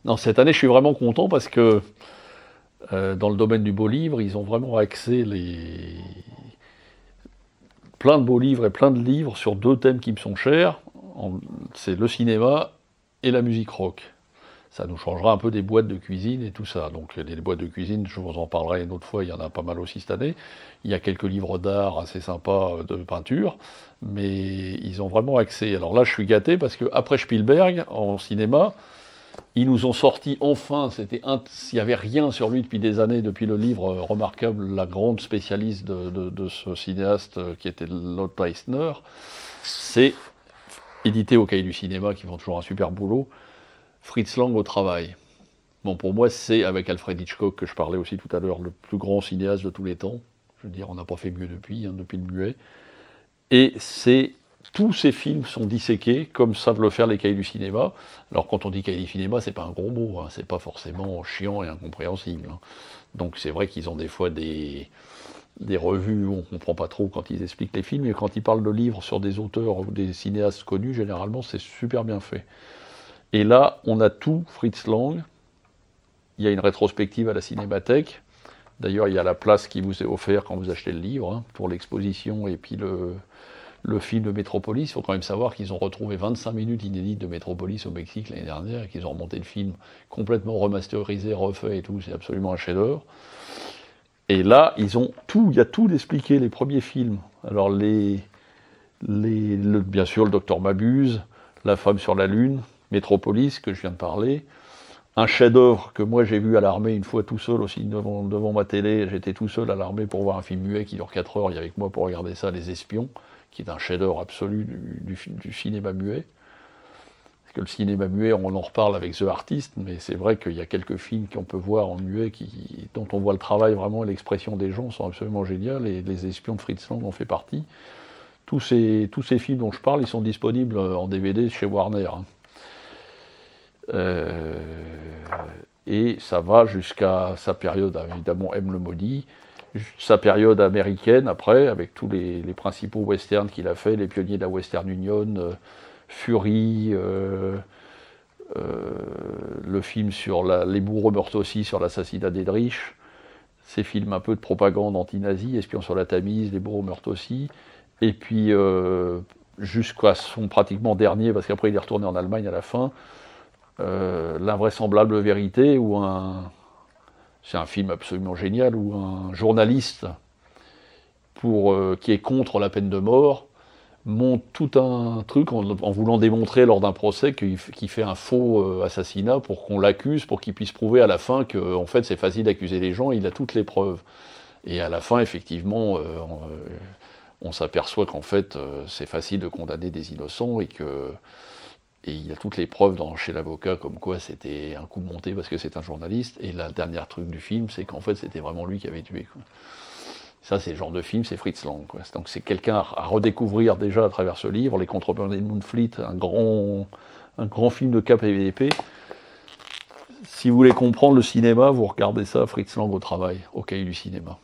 Non, cette année, je suis vraiment content parce que dans le domaine du beau livre, ils ont vraiment axé plein de beaux livres et plein de livres sur deux thèmes qui me sont chers. C'est le cinéma et la musique rock. Ça nous changera un peu des boîtes de cuisine et tout ça. Donc les boîtes de cuisine, je vous en parlerai une autre fois, il y en a pas mal aussi cette année. Il y a quelques livres d'art assez sympas de peinture, mais ils ont vraiment axé. Alors là, je suis gâté parce qu'après Spielberg, en cinéma, ils nous ont sorti enfin, s'il n'y avait rien sur lui depuis des années, depuis le livre remarquable, la grande spécialiste de ce cinéaste qui était Lotte Eisner, c'est édité au Cahier du cinéma, qui font toujours un super boulot, Fritz Lang au travail. Bon, pour moi, c'est avec Alfred Hitchcock, que je parlais aussi tout à l'heure, le plus grand cinéaste de tous les temps. Je veux dire, on n'a pas fait mieux depuis, depuis le muet. Et tous ces films sont disséqués, comme savent le faire les cahiers du cinéma. Alors quand on dit cahiers du cinéma, c'est pas un gros mot, hein, c'est pas forcément chiant et incompréhensible. Hein. Donc c'est vrai qu'ils ont des fois des revues où on comprend pas trop quand ils expliquent les films, et quand ils parlent de livres sur des auteurs ou des cinéastes connus, généralement c'est super bien fait. Et là, on a tout Fritz Lang. Il y a une rétrospective à la Cinémathèque. D'ailleurs, il y a la place qui vous est offerte quand vous achetez le livre, hein, pour l'exposition et puis le film de Metropolis. Il faut quand même savoir qu'ils ont retrouvé 25 minutes inédites de Metropolis au Mexique l'année dernière, et qu'ils ont remonté le film complètement remasterisé, refait et tout. C'est absolument un chef-d'œuvre. Et là, il y a tout d'expliqué, les premiers films. Alors, bien sûr, le Docteur Mabuse, La femme sur la lune, Metropolis, que je viens de parler. Un chef-d'œuvre que moi j'ai vu à l'armée une fois tout seul aussi devant ma télé. J'étais tout seul à l'armée pour voir un film muet qui dure 4 heures. Il y avait avec moi pour regarder ça, Les Espions, qui est un chef-d'œuvre absolu du cinéma muet. Parce que le cinéma muet, on en reparle avec The Artist, mais c'est vrai qu'il y a quelques films qu'on peut voir en muet dont on voit le travail vraiment et l'expression des gens sont absolument géniaux, et Les Espions de Fritz Lang en fait partie. Tous ces films dont je parle, ils sont disponibles en DVD chez Warner. Hein. Et ça va jusqu'à sa période, évidemment, M le maudit, sa période américaine après, avec tous les principaux westerns qu'il a fait, les pionniers de la Western Union, Fury, le film sur les bourreaux meurent aussi, sur l'assassinat d'Ehrich, ces films un peu de propagande anti-nazi, Espions sur la Tamise, Les bourreaux meurent aussi, et puis jusqu'à son pratiquement dernier, parce qu'après il est retourné en Allemagne à la fin, L'invraisemblable vérité, c'est un film absolument génial, où un journaliste qui est contre la peine de mort monte tout un truc en voulant démontrer lors d'un procès qu'il fait un faux assassinat pour qu'on l'accuse, pour qu'il puisse prouver à la fin que en fait c'est facile d'accuser les gens, il a toutes les preuves. Et à la fin, effectivement, on s'aperçoit qu'en fait c'est facile de condamner des innocents, et il y a toutes les preuves chez l'avocat comme quoi c'était un coup monté parce que c'est un journaliste. Et la dernière truc du film, c'est qu'en fait c'était vraiment lui qui avait tué. Quoi. Ça, c'est le genre de film, c'est Fritz Lang. Quoi. Donc c'est quelqu'un à redécouvrir déjà à travers ce livre, Les Contrebandés de Moonfleet, un grand film de cap et d'épée. Si vous voulez comprendre le cinéma, vous regardez ça, Fritz Lang au travail, au Cahier du cinéma.